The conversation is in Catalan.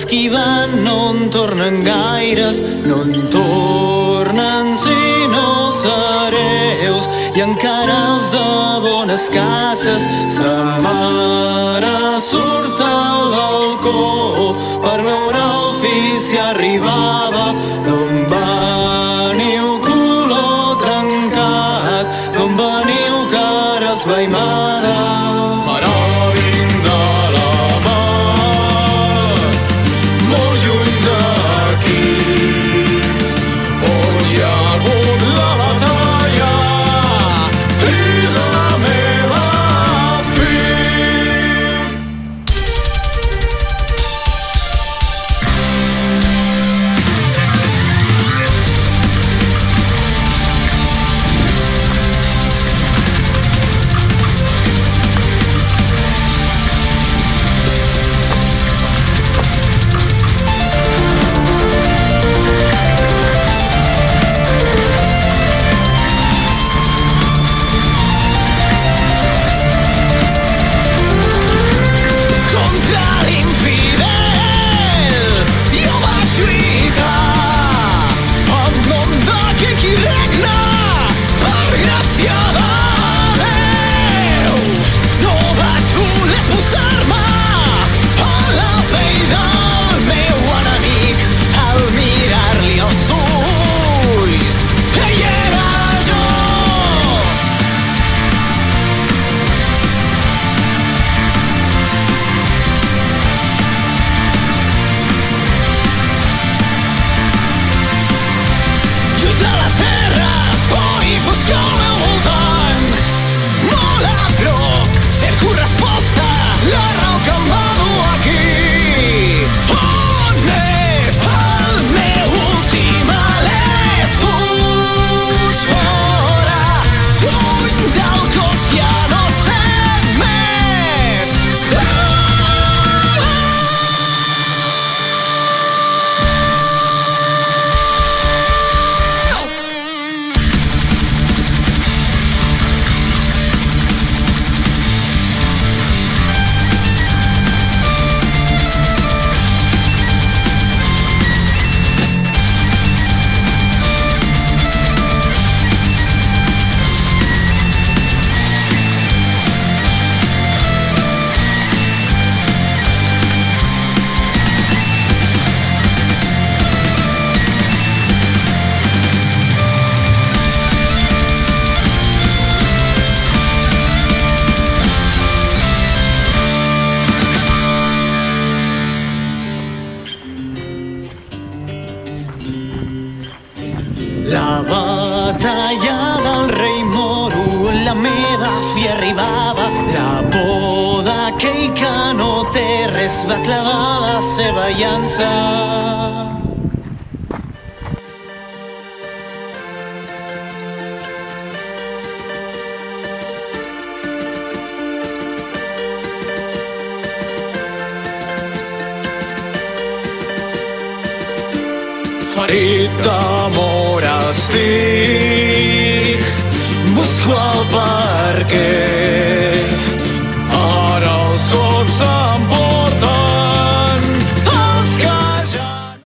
els qui van no en tornen gaires, no en tornen si no hereus, i encara els de bones cases sa mare surt al balcó per veure el fill si arribava. D'on veniu, color trencat, d'on veniu, cara esvaimada? Ara vinc de la mar, molt lluny d'aquí, on hi ha hagut la batalla i la meva fi. Contra l'infidel jo vaig lluitar en nom d'aquell qui regna per gràcia de Déu. No vaig voler posar-me a la pell del meu enemic al mirar-li els ulls. Ell era jo. Lluny de la terra, por i foscor al meu voltant, molt a prop, cerco resposta, la raó que em va dur aquí. On és el meu últim alè? Fuig fora, lluny del cos, ja no sé més de la batalla del rei moro, la meva fi arribava. La por d'aquell que no té res va clavar la seva llança. Ferit d'amor estic, busco el perquè.